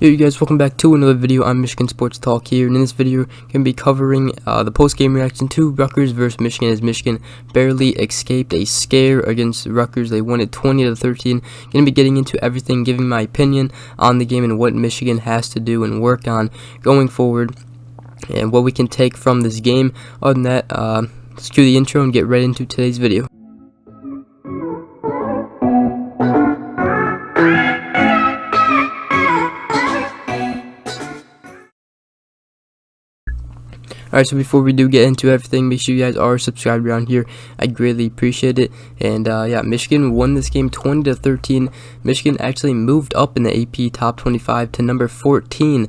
Yo, you guys, welcome back to another video. I'm Michigan Sports Talk here, and in this video, I'm going to be covering the post-game reaction to Rutgers versus Michigan, as Michigan barely escaped a scare against Rutgers. They won it 20-13. Going to be getting into everything, giving my opinion on the game and what Michigan has to do and work on going forward, and what we can take from this game. Other than that, let's cue the intro and get right into today's video. Alright, so before we do get into everything, make sure you guys are subscribed around here. I greatly appreciate it. And yeah, Michigan won this game 20-13. Michigan actually moved up in the AP top 25 to number 14.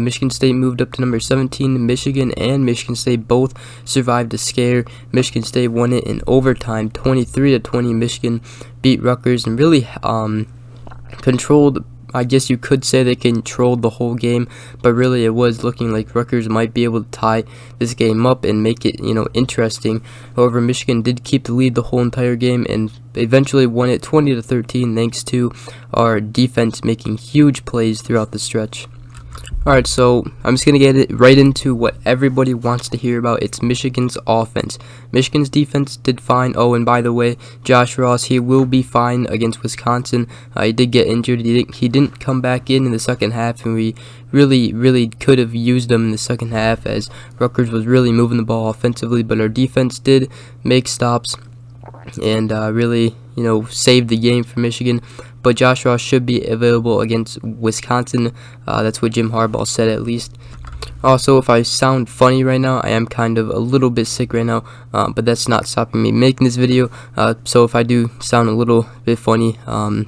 Michigan State moved up to number 17. Michigan and Michigan State both survived a scare. Michigan State won it in overtime, 23-20. Michigan beat Rutgers and really controlled. I guess you could say they controlled the whole game, but really it was looking like Rutgers might be able to tie this game up and make it, interesting. However, Michigan did keep the lead the whole entire game and eventually won it 20-13 thanks to our defense making huge plays throughout the stretch. Alright, so I'm just going to get it right into what everybody wants to hear about. It's Michigan's offense. Michigan's defense did fine. Oh, and by the way, Josh Ross, he will be fine against Wisconsin. He did get injured. He didn't come back in the second half, and we really could have used him in the second half as Rutgers was really moving the ball offensively, but our defense did make stops and really, saved the game for Michigan. But Josh Ross should be available against Wisconsin. That's what Jim Harbaugh said, at least. Also, if I sound funny right now, I am kind of a little bit sick right now, but that's not stopping me making this video. So if I do sound a little bit funny,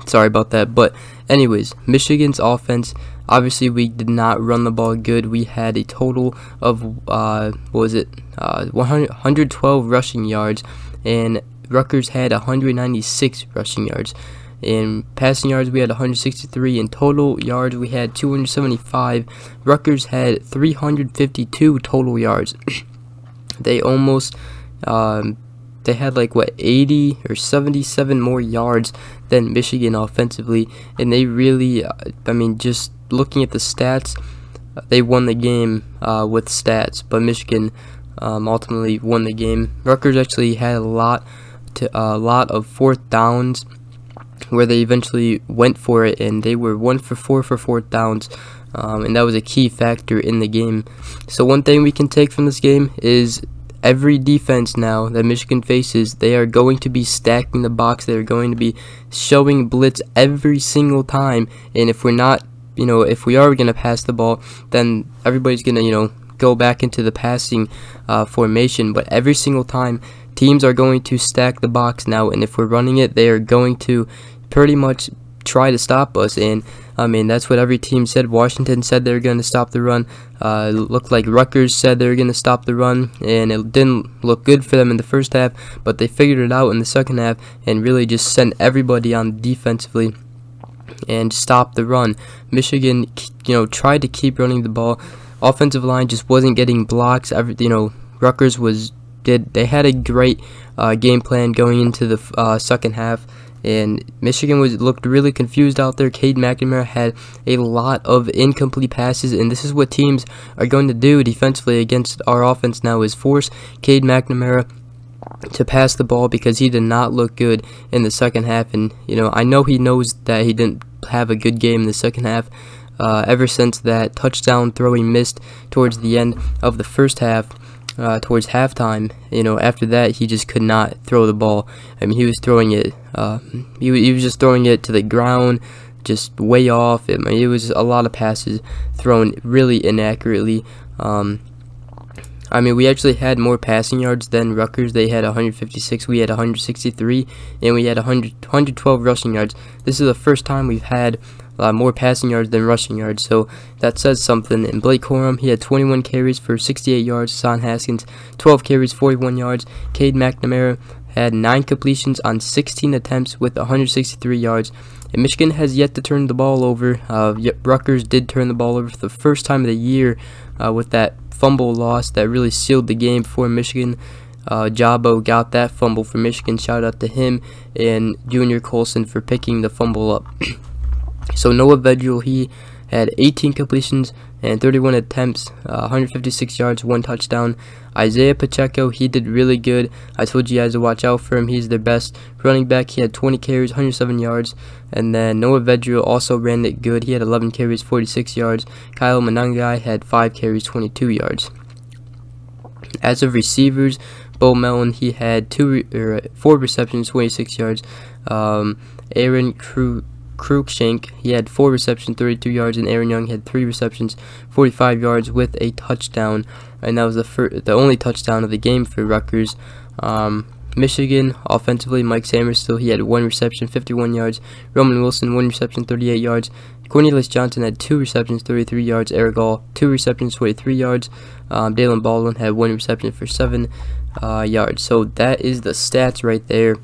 sorry about that. But anyways, Michigan's offense, obviously we did not run the ball good. We had a total of 112 rushing yards, and Rutgers had 196 rushing yards. In passing yards, we had 163. In total yards, we had 275. Rutgers had 352 total yards. They almost, they had 80 or 77 more yards than Michigan offensively. And they really, just looking at the stats, they won the game with stats. But Michigan ultimately won the game. Rutgers actually had a lot of fourth downs where they eventually went for it, and they were 1 for 4 for fourth downs, and that was a key factor in the game. So one thing we can take from this game is every defense now that Michigan faces, they are going to be stacking the box. They're going to be showing blitz every single time, and if we're not, if we are going to pass the ball, then everybody's going to, go back into the passing formation. But every single time, teams are going to stack the box now, and if we're running it, they are going to pretty much try to stop us. And that's what every team said. Washington said they were going to stop the run. Looked like Rutgers said they were going to stop the run, and it didn't look good for them in the first half, but they figured it out in the second half and really just sent everybody on defensively and stopped the run. Michigan, tried to keep running the ball. Offensive line just wasn't getting blocks. Rutgers they had a great game plan going into the second half, and Michigan looked really confused out there. Cade McNamara had a lot of incomplete passes, and this is what teams are going to do defensively against our offense now, is force Cade McNamara to pass the ball, because he did not look good in the second half. And I know he knows that he didn't have a good game in the second half. Ever since that touchdown throw he missed towards the end of the first half, towards halftime, after that he just could not throw the ball. He was throwing it, he was just throwing it to the ground, just way off. It was a lot of passes thrown really inaccurately. We actually had more passing yards than Rutgers. They had 156, we had 163, and we had 112 rushing yards. This is the first time we've had more passing yards than rushing yards, so that says something. And Blake Corum, he had 21 carries for 68 yards. Son Haskins, 12 carries, 41 yards. Cade McNamara had 9 completions on 16 attempts with 163 yards. And Michigan has yet to turn the ball over. Rutgers did turn the ball over for the first time of the year with that fumble loss that really sealed the game for Michigan. Jabo got that fumble for Michigan. Shout out to him and Junior Colson for picking the fumble up. So Noah Vedral, he had 18 completions and 31 attempts, 156 yards, 1 touchdown. Isaiah Pacheco, he did really good. I told you guys to watch out for him. He's their best running back. He had 20 carries, 107 yards. And then Noah Vedral also ran it good. He had 11 carries, 46 yards. Kyle Monangai had 5 carries, 22 yards. As of receivers, Bo Mellon, he had 4 receptions, 26 yards. Aaron Cruikshank, he had 4 receptions, 32 yards, and Aaron Young had 3 receptions, 45 yards with a touchdown, and that was the only touchdown of the game for Rutgers. Michigan, offensively, Mike Samuelsville, he had 1 reception, 51 yards. Roman Wilson, 1 reception, 38 yards. Cornelius Johnson had 2 receptions, 33 yards. Eric All, 2 receptions, 23 yards. Dalen Baldwin had 1 reception for 7 yards. So that is the stats right there.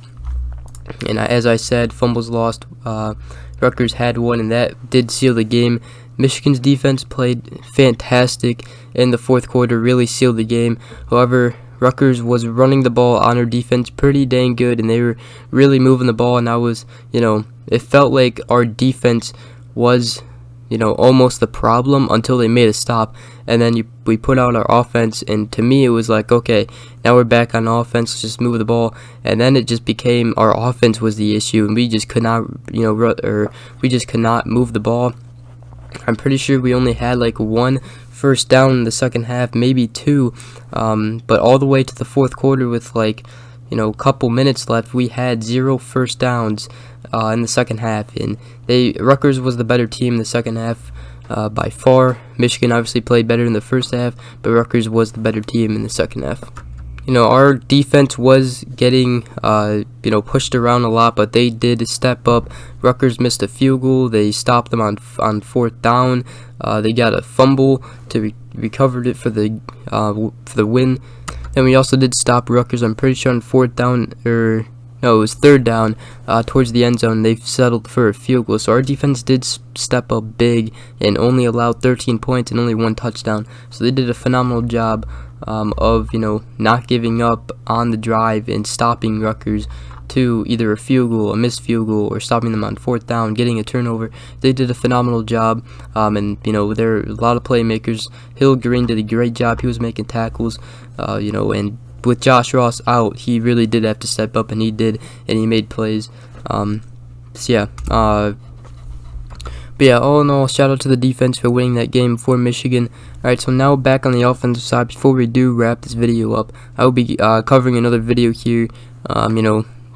And as I said, fumbles lost. Rutgers had 1, and that did seal the game. Michigan's defense played fantastic in the fourth quarter, really sealed the game. However, Rutgers was running the ball on their defense pretty dang good, and they were really moving the ball, and it felt like our defense was, almost the problem until they made a stop, and then we put out our offense, and to me it was like, okay, now we're back on offense, let's just move the ball, and then it just became our offense was the issue, and we just could not, we just could not move the ball. I'm pretty sure we only had like 1 first down in the second half, maybe 2, but all the way to the fourth quarter with a couple minutes left, we had 0 first downs in the second half, and Rutgers was the better team in the second half by far. Michigan obviously played better in the first half, but Rutgers was the better team in the second half. Our defense was getting, pushed around a lot, but they did step up. Rutgers missed a field goal. They stopped them on fourth down. They got a fumble to recovered it for the win. And we also did stop Rutgers, I'm pretty sure, on fourth down, it was third down, towards the end zone. They've settled for a field goal. So our defense did step up big and only allowed 13 points and only 1 touchdown. So they did a phenomenal job of not giving up on the drive and stopping Rutgers to either a field goal, a missed field goal, or stopping them on fourth down, getting a turnover. They did a phenomenal job, and there are a lot of playmakers. Hill Green did a great job. He was making tackles, and with Josh Ross out, he really did have to step up, and he did, and he made plays. But yeah, all in all, shout out to the defense for winning that game for Michigan. Alright, so now back on the offensive side. Before we do wrap this video up, I will be covering another video here,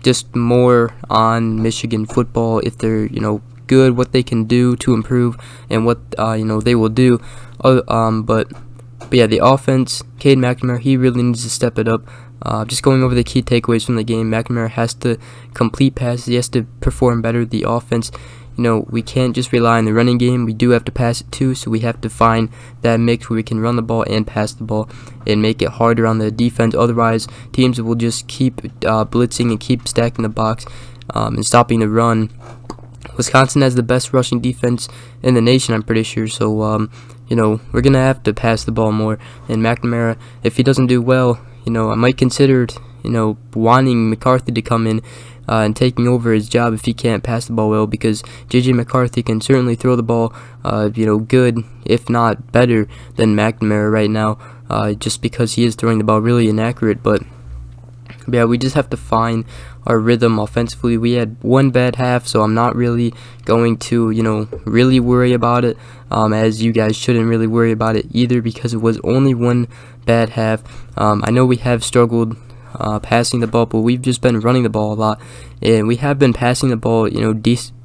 just more on Michigan football, if they're, good, what they can do to improve, and what, they will do. But yeah, the offense, Cade McNamara, he really needs to step it up. Just going over the key takeaways from the game, McNamara has to complete passes. He has to perform better. The offense, we can't just rely on the running game. We do have to pass it too, so we have to find that mix where we can run the ball and pass the ball and make it harder on the defense. Otherwise, teams will just keep blitzing and keep stacking the box and stopping the run. Wisconsin has the best rushing defense in the nation, I'm pretty sure, so we're going to have to pass the ball more. And McNamara, if he doesn't do well, I might consider, wanting McCarthy to come in and taking over his job if he can't pass the ball well, because J.J. McCarthy can certainly throw the ball, good, if not better than McNamara right now, just because he is throwing the ball really inaccurate. But yeah, we just have to find our rhythm offensively. We had 1 bad half, so I'm not really going to, really worry about it, as you guys shouldn't really worry about it either, because it was only 1 bad half. I know we have struggled passing the ball, but we've just been running the ball a lot, and we have been passing the ball,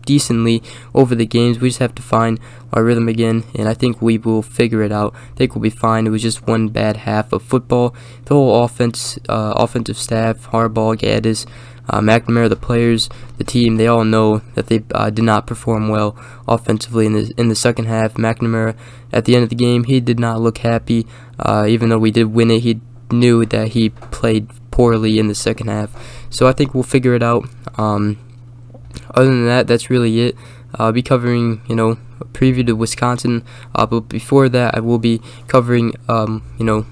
decently over the games. We just have to find our rhythm again, and I think we will figure it out. I think we'll be fine. It was just 1 bad half of football. The whole offensive staff, Harbaugh, Gaddis, McNamara, the players, the team, they all know that they did not perform well offensively in the second half. McNamara, at the end of the game, he did not look happy. Even though we did win it, he knew that he played poorly in the second half. So I think we'll figure it out. Other than that, that's really it. I'll be covering, a preview to Wisconsin, but before that, I will be covering,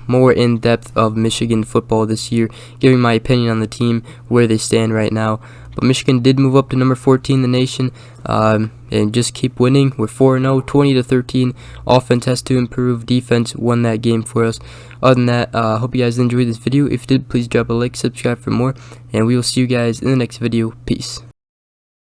more in depth of Michigan football this year, giving my opinion on the team, where they stand right now. But Michigan did move up to number 14 in the nation. and just keep winning. We're 4-0, 20-13. Offense has to improve. Defense won that game for us. Other than that, hope you guys enjoyed this video. If you did, please drop a like, subscribe for more, and we will see you guys in the next video. Peace.